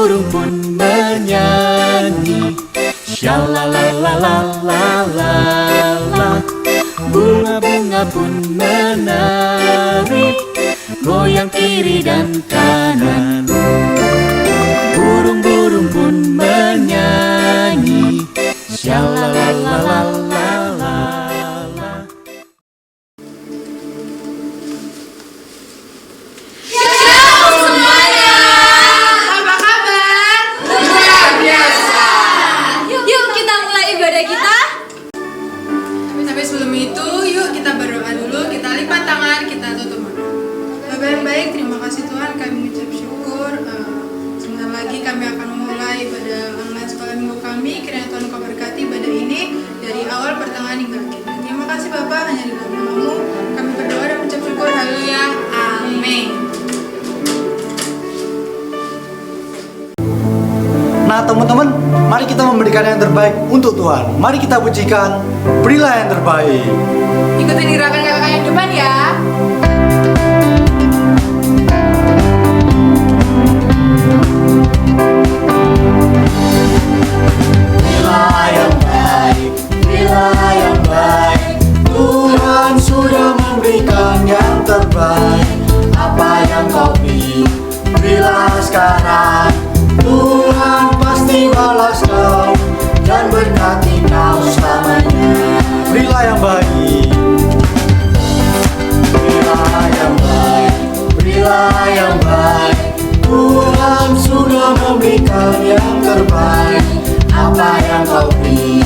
burung pun menyanyi. Shalalalalalalalala. Bunga-bunga pun menari, goyang kiri dan kanan. Burung-burung pun menyanyi. Shalalalalala. Shalom semuanya. Apa kabar? Luar biasa. Yuk kita mulai ibadah kita. Tapi sebelum itu, yuk kita berdoa dulu. Kita lipat tangan, kita tutup mata. Bapa yang baik, terima kasih Tuhan. Kami mengucap syukur. Sebentar lagi kami akan memulai ibadah online sekolah minggu kami. Kiranya Tuhan Engkau berkati ibadah ini dari awal, pertengahan hingga akhir. Terima kasih Bapak, hanya di dalam nama-Mu kami berdoa dan mengucap syukur. Haleluya. Amin. Nah teman-teman, mari kita memberikan yang terbaik untuk Tuhan. Mari kita pujikan, berilah yang terbaik. Ikutin gerakan kakak yang depan ya. Berilah yang baik, berilah yang baik. Tuhan sudah memberikan yang terbaik. Apa yang kau beri, berilah sekarang. Tuhan pasti balas kau dan berkati kau selamanya. Berilah yang baik. Berilah yang baik, berilah yang baik. Tuhan sudah memberikan yang terbaik. Apa yang kau beri,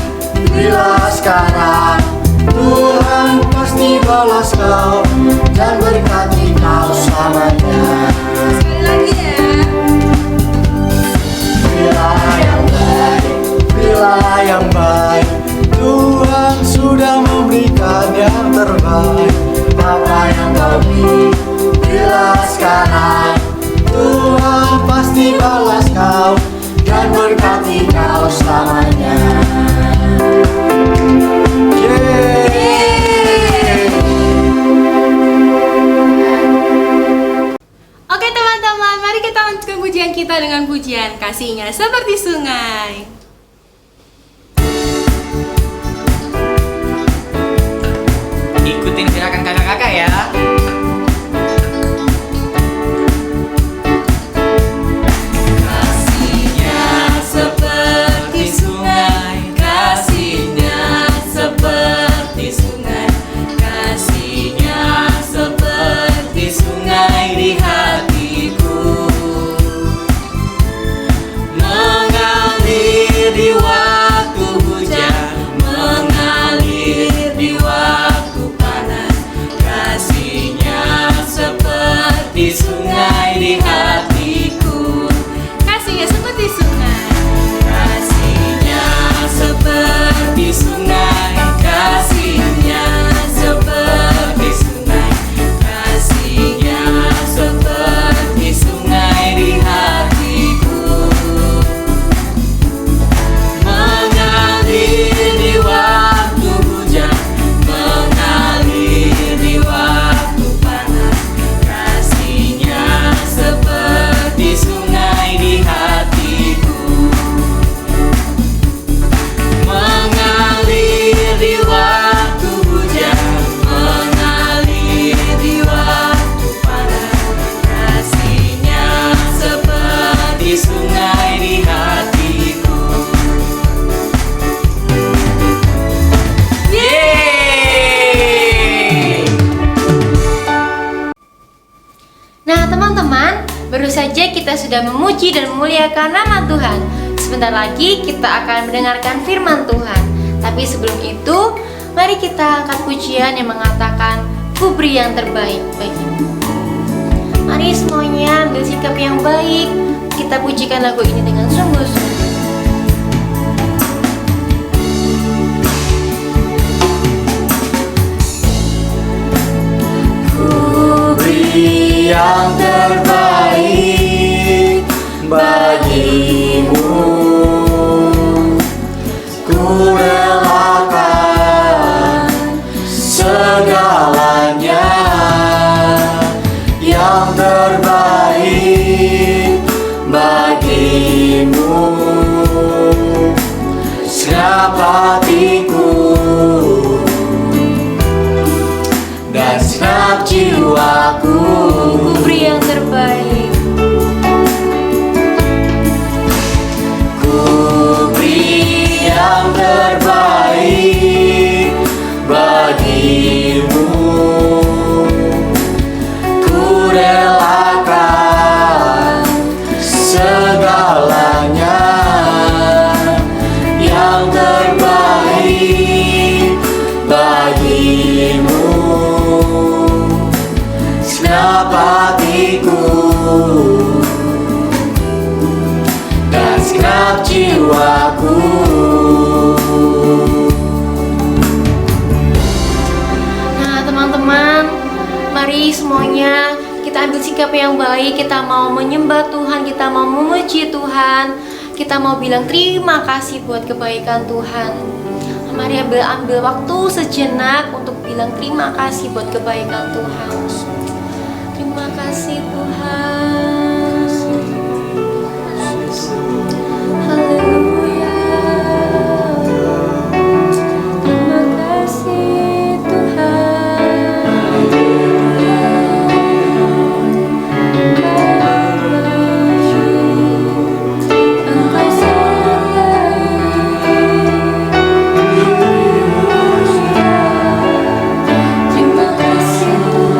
berilah sekarang. Tuhan pasti balas kau dan berkati kau selamanya. Sekali lagi ya. Berilah yang baik, berilah yang baik. Tuhan sudah memberikan yang terbaik. Apa yang kau beri, berilah sekarang. Tuhan pasti balas kau dan berkati kau selamanya. Yeay. Oke teman-teman, mari kita lanjutkan pujian kita dengan pujian Kasihnya Seperti Sungai. Ikutin gerakan kakak-kakak ya. Kasihnya seperti sungai, kasihnya seperti sungai, kasihnya seperti sungai di hatiku, mengalir di waktu hujan, mengalir di waktu panas. Kasihnya seperti sungai di hatiku, kasihnya seperti sungai, kasihnya seperti sungai, kasihnya seperti sungai, kasihnya seperti sungai di hatiku, mengalir di waktu hujan, mengalir di waktu panas. Kasihnya seperti sungai di hatiku, mengalir di waktu hujan, mengalir di waktu panas. Kasihnya seperti sungai di hatiku. Yeay! Nah teman-teman, baru saja kita sudah memuji dan memuliakan nama Tuhan. Sebentar lagi kita akan mendengarkan firman Tuhan. Tapi sebelum itu, mari kita angkat pujian yang mengatakan, Ku beri yang terbaik bagimu. Mari semuanya ambil sikap yang baik. Kita pujikan lagu ini dengan sungguh-sungguh. Ku beri Yang terbaik bagimu, ku relakan segalanya. Yang terbaik bagimu. yang baik, kita mau menyembah Tuhan, kita mau memuji Tuhan, kita mau bilang terima kasih buat kebaikan Tuhan. Mari ambil waktu sejenak untuk bilang terima kasih buat kebaikan Tuhan. Terima kasih Tuhan. Haleluya. Terima kasih Tuhan. Engkau sayang. Terima kasih Tuhan.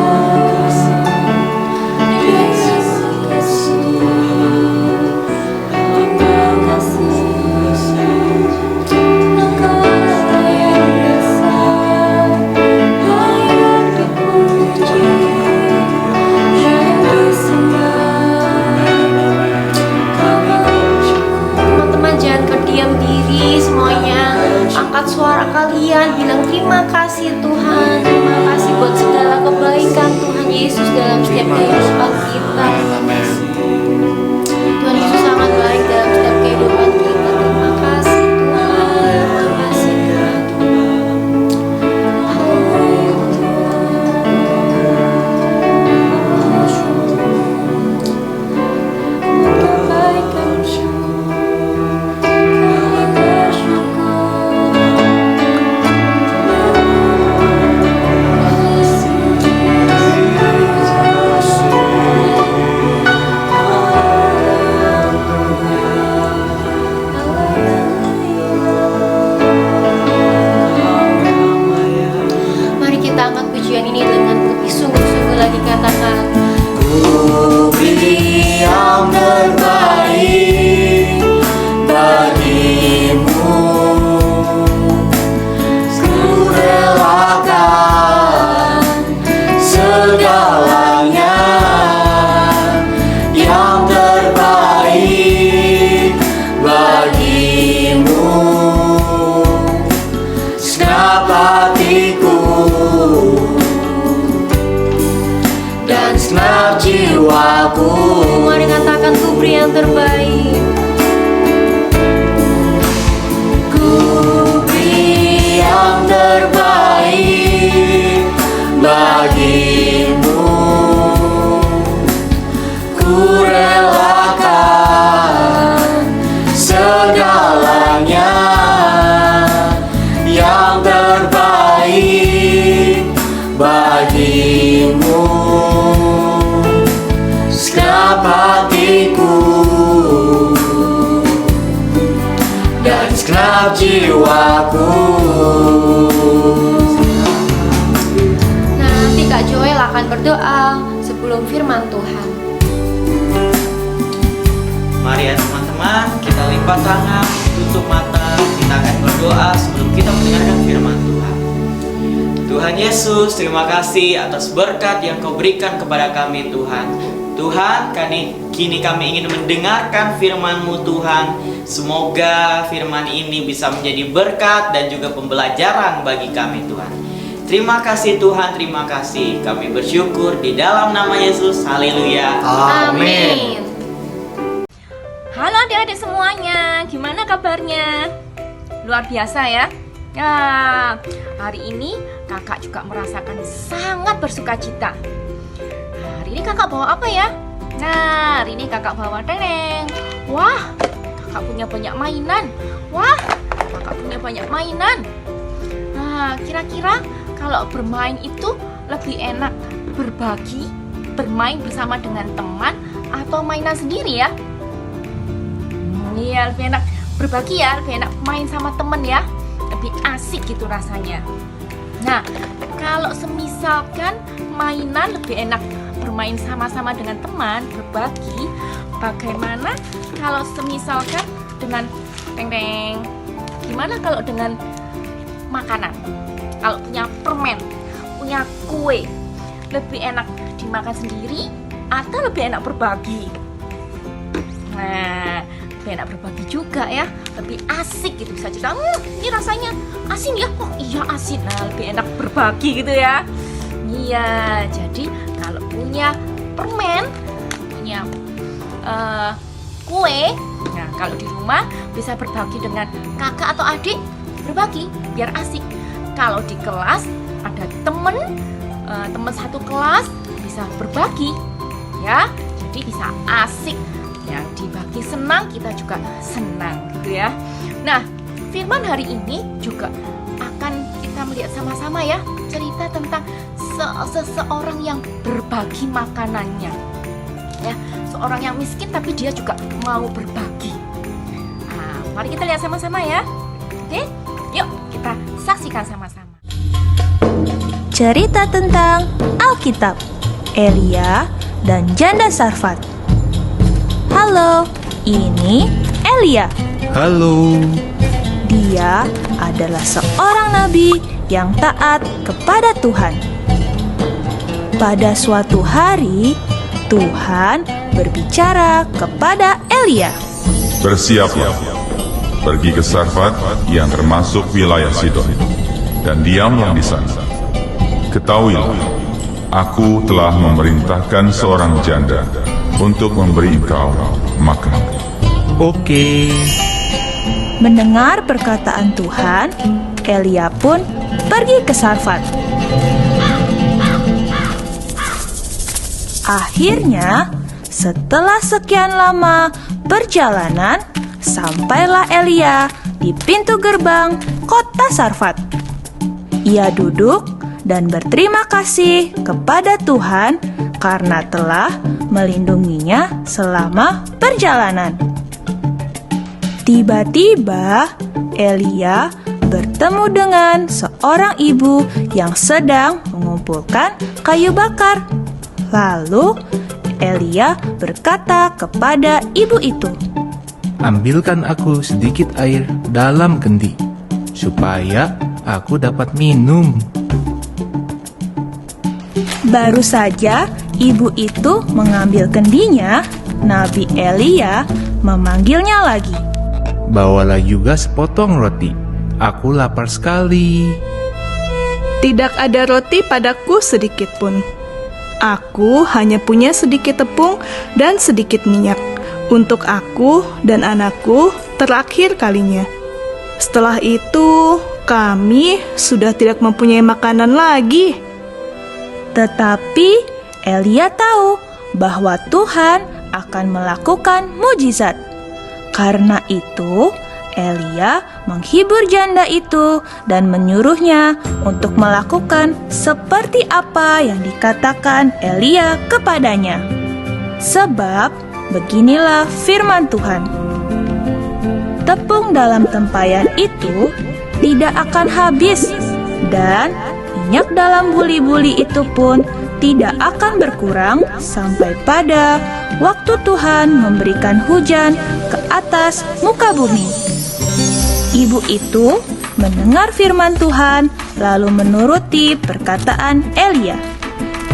Teman-teman jangan berdiam diri, semuanya angkat suara kalian, bilang terima kasih Tuhan. Terima kasih buat segala kebaikan Tuhan Yesus dalam setiap kehidupan kita. Tuhan Yesus sangat baik dalam setiap kehidupan kita. Terima kasih Tuhan. Terima kasih Tuhan. Kebaikan Mari kita angkat pujian ini dengan lebih sungguh-sungguh lagi, katakan Ku beri yang terbaik bagimu. Ku relakan segalanya, yang terbaik bagimu. Segenap hatiku dan segenap jiwaku. mari katakan ku beri yang terbaik. Ku beri yang terbaik bagimu. Ku relakan segalanya, yang terbaik bagimu. Segenap hatiku dan segenap jiwaku. Nah, nanti Kak Joel akan berdoa sebelum firman Tuhan. Mari ya teman-teman, kita lipat tangan, tutup mata, kita akan berdoa sebelum kita mendengarkan firman Tuhan. Tuhan Yesus, terima kasih atas berkat yang Kau berikan kepada kami Tuhan. Tuhan, kini kami ingin mendengarkan firman-Mu Tuhan. Semoga firman ini bisa menjadi berkat dan juga pembelajaran bagi kami Tuhan. Terima kasih Tuhan, terima kasih. Kami bersyukur di dalam nama Yesus. Haleluya. Amin. Halo adik-adik semuanya, gimana kabarnya? Luar biasa ya? Ya, hari ini kakak juga merasakan sangat bersukacita. Hari ini kakak bawa apa ya? Nah, hari ini kakak bawa teneng. Wah, kakak punya banyak mainan. Wah, kakak punya banyak mainan. Nah, kira-kira kalau bermain itu lebih enak berbagi, bermain bersama dengan teman atau mainan sendiri ya? Iya, lebih enak berbagi ya, lebih enak main sama temen ya, lebih asik gitu rasanya. Nah, kalau semisalkan mainan lebih enak bermain sama-sama dengan teman, berbagi, bagaimana kalau semisalkan dengan teng-teng? Gimana kalau dengan makanan? Kalau punya permen, punya kue, lebih enak dimakan sendiri atau lebih enak berbagi? Nah, lebih enak berbagi juga ya, lebih asik gitu, bisa cerita, ini rasanya asin ya, kok iya asin. Nah, lebih enak berbagi gitu ya. Iya, jadi kalau punya permen misalnya kue. Nah, kalau di rumah bisa berbagi dengan kakak atau adik, berbagi biar asik. Kalau di kelas ada temen satu kelas, bisa berbagi ya, jadi bisa asik ya, dibagi senang, kita juga senang gitu ya. Nah, firman hari ini juga akan kita melihat sama-sama ya, cerita tentang seseorang yang berbagi makanannya ya, seorang yang miskin tapi dia juga mau berbagi. Nah, mari kita lihat sama-sama ya. Oke, yuk kita saksikan sama-sama. Cerita tentang Alkitab, Elia dan janda Sarfat. Halo, ini Elia. Halo. Dia adalah seorang nabi yang taat kepada Tuhan. Pada suatu hari, Tuhan berbicara kepada Elia. Bersiaplah, pergi ke Sarfat yang termasuk wilayah Sidon, dan diamlah di sana. Ketahuilah, aku telah memerintahkan seorang janda untuk memberi engkau makan. Oke. Mendengar perkataan Tuhan, Elia pun pergi ke Sarfat. Akhirnya, setelah sekian lama perjalanan, sampailah Elia di pintu gerbang kota Sarfat. Ia duduk dan berterima kasih kepada Tuhan karena telah melindunginya selama perjalanan. Tiba-tiba, Elia bertemu dengan seorang ibu yang sedang mengumpulkan kayu bakar. Lalu, Elia berkata kepada ibu itu, Ambilkan aku sedikit air dalam kendi, supaya aku dapat minum. baru saja ibu itu mengambil kendinya, Nabi Elia memanggilnya lagi. Bawalah juga sepotong roti. Aku lapar sekali. Tidak ada roti padaku sedikit pun. Aku hanya punya sedikit tepung dan sedikit minyak. Untuk aku dan anakku terakhir kalinya. Setelah itu, kami sudah tidak mempunyai makanan lagi. Tetapi Elia tahu bahwa Tuhan akan melakukan mujizat. Karena itu, Elia menghibur janda itu dan menyuruhnya untuk melakukan seperti apa yang dikatakan Elia kepadanya. Sebab beginilah firman Tuhan. Tepung dalam tempayan itu tidak akan habis, dan minyak dalam buli-buli itu pun tidak akan berkurang sampai pada waktu Tuhan memberikan hujan ke atas muka bumi. Ibu itu mendengar firman Tuhan lalu menuruti perkataan Elia.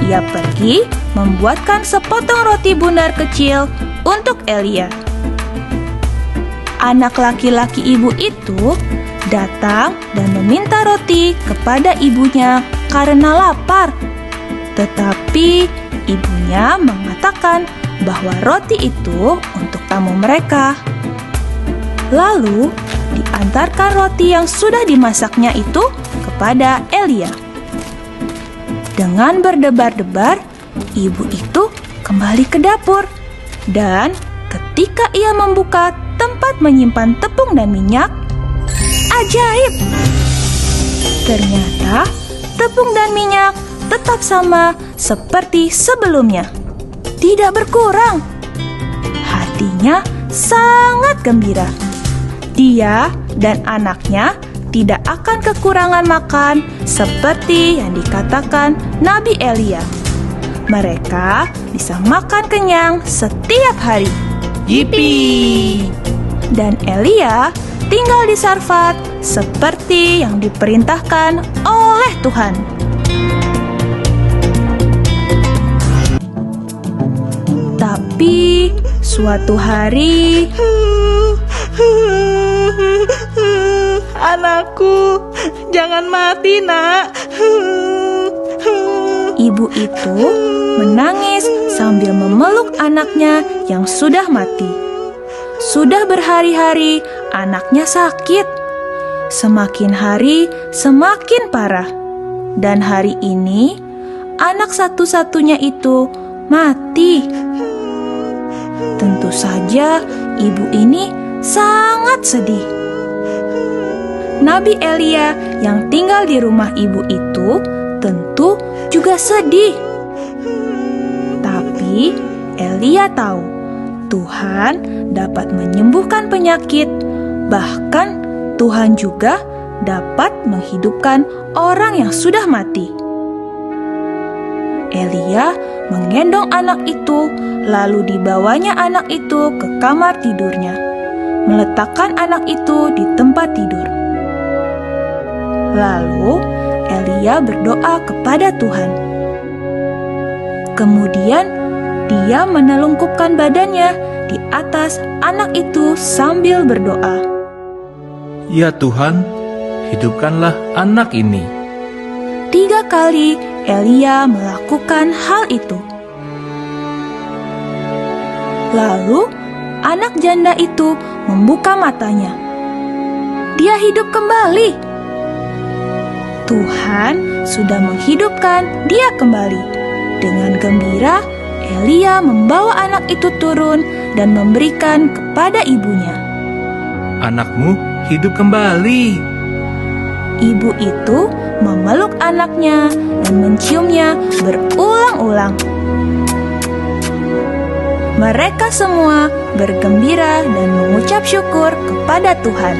Ia pergi membuatkan sepotong roti bundar kecil untuk Elia. Anak laki-laki ibu itu datang dan meminta roti kepada ibunya karena lapar. Tetapi ibunya mengatakan bahwa roti itu untuk tamu mereka. Lalu diantarkan roti yang sudah dimasaknya itu kepada Elia. Dengan berdebar-debar, ibu itu kembali ke dapur. Dan ketika ia membuka tempat menyimpan tepung dan minyak, ajaib! Ternyata tepung dan minyak tetap sama seperti sebelumnya, tidak berkurang. Hatinya sangat gembira. Dia dan anaknya tidak akan kekurangan makan seperti yang dikatakan Nabi Elia. Mereka bisa makan kenyang setiap hari. Yippee! Dan Elia tinggal di Sarfat seperti yang diperintahkan oleh Tuhan. Tapi suatu hari, Anakku, jangan mati, Nak. ibu itu menangis sambil memeluk anaknya yang sudah mati. Sudah berhari-hari anaknya sakit. Semakin hari semakin parah. Dan hari ini anak satu-satunya itu mati. Tentu saja ibu ini sangat sedih. Nabi Elia yang tinggal di rumah ibu itu tentu juga sedih. Tapi Elia tahu Tuhan dapat menyembuhkan penyakit, bahkan Tuhan juga dapat menghidupkan orang yang sudah mati. Elia menggendong anak itu, lalu dibawanya anak itu ke kamar tidurnya, meletakkan anak itu di tempat tidur. Lalu Elia berdoa kepada Tuhan. Kemudian dia menelungkupkan badannya di atas anak itu sambil berdoa. Ya Tuhan, hidupkanlah anak ini. 3 kali Elia melakukan hal itu. Lalu anak janda itu membuka matanya. Dia hidup kembali. Tuhan sudah menghidupkan dia kembali. Dengan gembira, Elia membawa anak itu turun dan memberikan kepada ibunya. Anakmu hidup kembali. Ibu itu memeluk anaknya dan menciumnya berulang-ulang. Mereka semua bergembira dan mengucap syukur kepada Tuhan.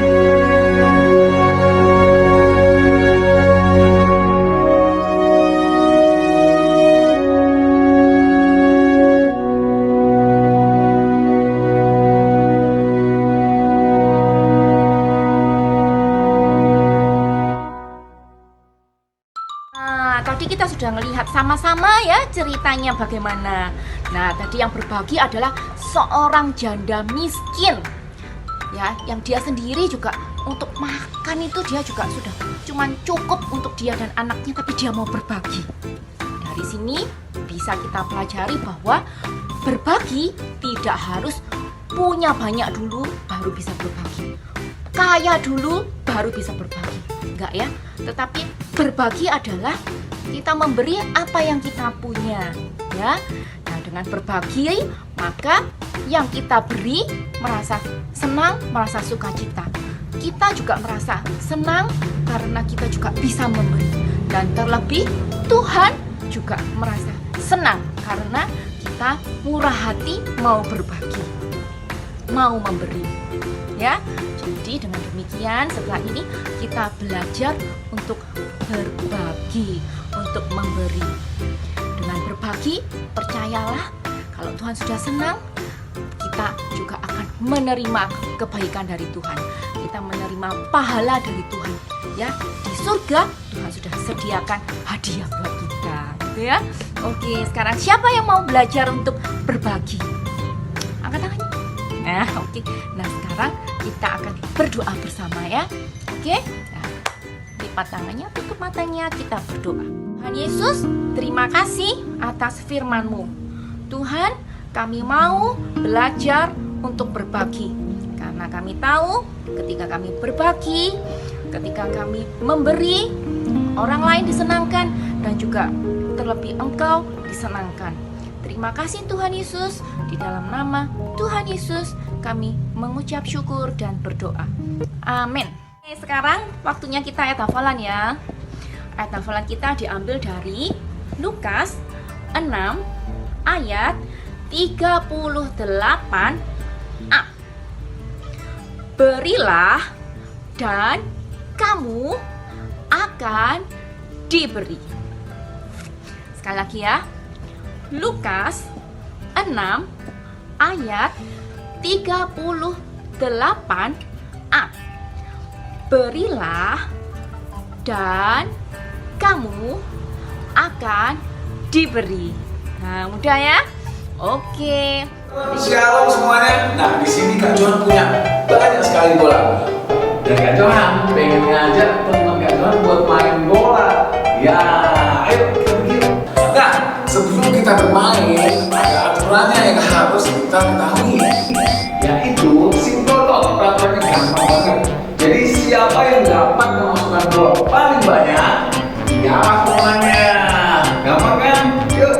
Tadi kita sudah melihat sama-sama ya ceritanya bagaimana. Nah, tadi yang berbagi adalah seorang janda miskin. Ya, yang dia sendiri juga untuk makan itu dia juga sudah cuman cukup untuk dia dan anaknya, tapi dia mau berbagi. Dari sini bisa kita pelajari bahwa berbagi tidak harus punya banyak dulu baru bisa berbagi. Kaya dulu baru bisa berbagi. Enggak ya, tetapi berbagi adalah kita memberi apa yang kita punya, ya. Nah, dengan berbagi, maka yang kita beri merasa senang, merasa sukacita. Kita juga merasa senang karena kita juga bisa memberi. Dan terlebih, Tuhan juga merasa senang karena kita murah hati mau berbagi, mau memberi, ya. Jadi dengan demikian setelah ini kita belajar untuk berbagi, untuk memberi. Dengan berbagi, percayalah kalau Tuhan sudah senang, kita juga akan menerima kebaikan dari Tuhan. Kita menerima pahala dari Tuhan. Ya, di surga Tuhan sudah sediakan hadiah buat kita, gitu ya. Oke, sekarang siapa yang mau belajar untuk berbagi? Angkat tangannya. Nah, oke. Nah, sekarang kita akan berdoa bersama ya. Oke? Nah, lipat tangannya, tutup matanya, kita berdoa. Tuhan Yesus, terima kasih atas firman-Mu. Tuhan, kami mau belajar untuk berbagi. Karena kami tahu ketika kami berbagi, ketika kami memberi, orang lain disenangkan dan juga terlebih Engkau disenangkan. Terima kasih Tuhan Yesus, di dalam nama Tuhan Yesus kami mengucap syukur dan berdoa. Amin. Sekarang waktunya kita ayat hafalan ya. Ayat hafalan kita diambil dari Lukas 6 ayat 38a. Berilah dan kamu akan diberi. Sekali lagi ya. Lukas 6 ayat 38a. Berilah dan kamu akan diberi. Nah, mudah ya? Oke. Shalom semuanya. Nah, di sini Kak Johan punya banyak sekali bola. Dan Kak Johan pengen ngajak teman Kak Johan buat main bola. Ya, ayo kita pergi. Nah, sebelum kita bermain, peraturannya yang harus kita ketahui, yaitu simpel kok, peraturannya gampang banget. Jadi siapa yang dapat memasukkan bola paling banyak, dia laporannya. Gampang kan? Yuk.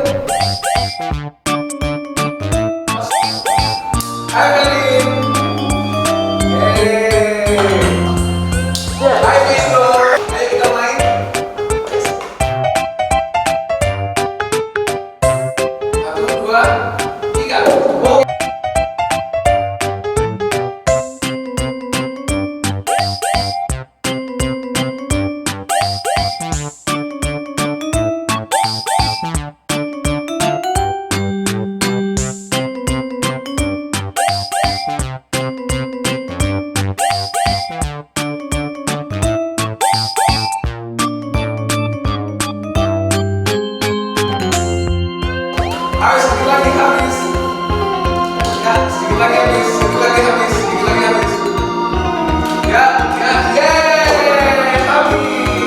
Hai Melin. Hai Vino. Ayo kita main. 1, 2, 3. Go. Ayo sedikit lagi habis. Ya, sedikit lagi habis, sedikit lagi habis, sedikit lagi habis. Ya, yeay, habis.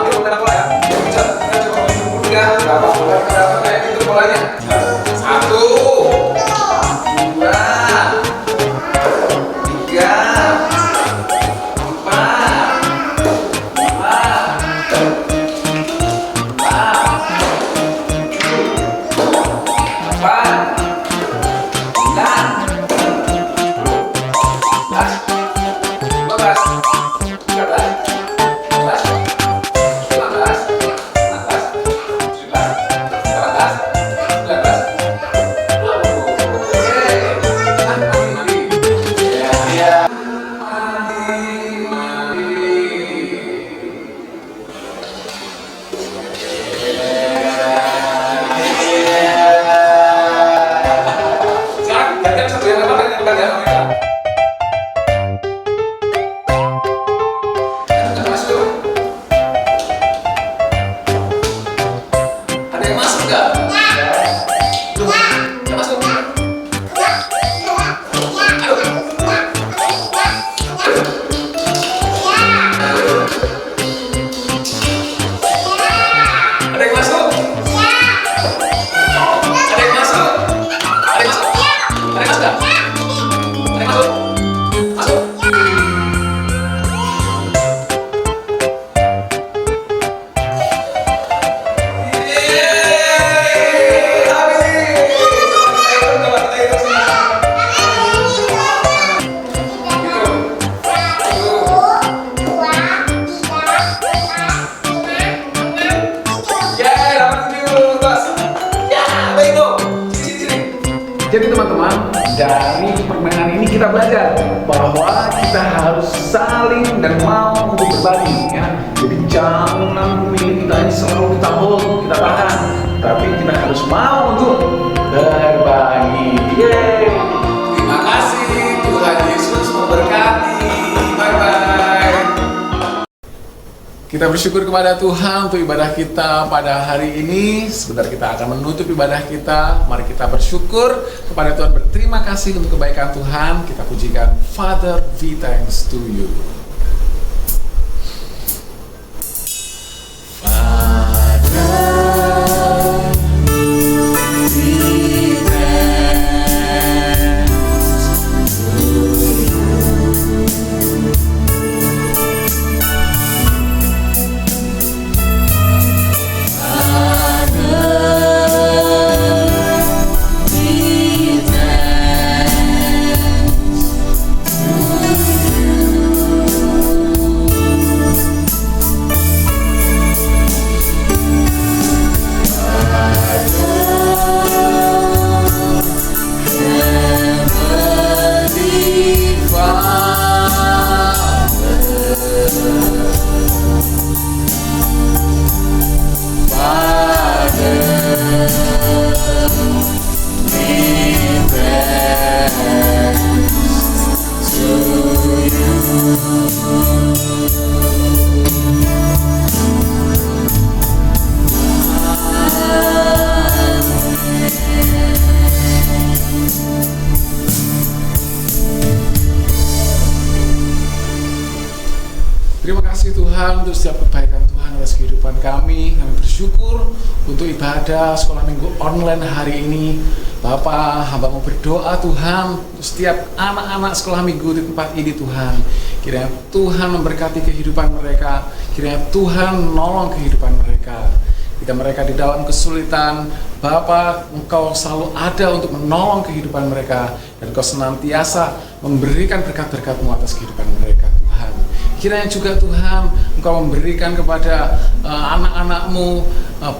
Ini bukan bola ya. Kita coba main dulu ya. Berapa bola kita dapat kayak gitu bolanya? 1, 2, 3, 3. Jadi teman-teman, dari permainan ini kita belajar bahwa kita harus saling dan mau untuk berbagi ya. Jadi jangan milik kita ini selalu kita hold, kita tahan, tapi kita harus mau untuk berbagi. Yeay. Terima kasih, Tuhan Yesus memberkati. Bye-bye. Kita bersyukur kepada Tuhan untuk ibadah kita pada hari ini. Sebentar kita akan menutup ibadah kita. Mari kita bersyukur kepada Tuhan, berterima kasih untuk kebaikan Tuhan. Kita pujikan, Father, we thanks to you. Terima kasih Tuhan untuk setiap kebaikan Tuhan atas atas kehidupan kami. Kami bersyukur untuk ibadah sekolah minggu online hari ini. Bapa, hamba mau berdoa Tuhan untuk setiap anak-anak sekolah minggu di tempat ini Tuhan. Kiranya Tuhan memberkati kehidupan mereka. Kiranya Tuhan menolong kehidupan mereka. Ketika mereka di dalam kesulitan, Bapa, Engkau selalu ada untuk menolong kehidupan mereka. Dan Engkau senantiasa memberikan berkat-berkat-Mu atas kehidupan mereka, Tuhan. Kiranya juga Tuhan, Engkau memberikan kepada anak-anak-Mu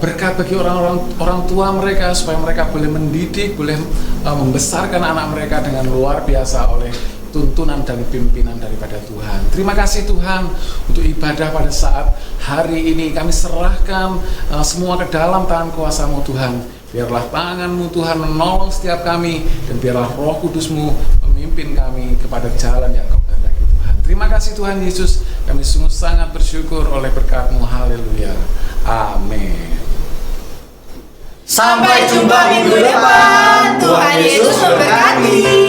berkat bagi orang tua mereka, supaya mereka boleh mendidik, boleh membesarkan anak mereka dengan luar biasa oleh tuntunan dan pimpinan daripada Tuhan. Terima kasih Tuhan untuk ibadah pada saat hari ini. Kami serahkan semua ke dalam tangan kuasa-Mu Tuhan. Biarlah tangan-Mu Tuhan menolong setiap kami, dan biarlah Roh Kudus-Mu memimpin kami kepada jalan yang Kau kehendaki Tuhan. Terima kasih Tuhan Yesus. Kami sungguh sangat bersyukur oleh berkat-Mu. Haleluya. Amin. Sampai jumpa minggu depan. Tuhan Yesus memberkati.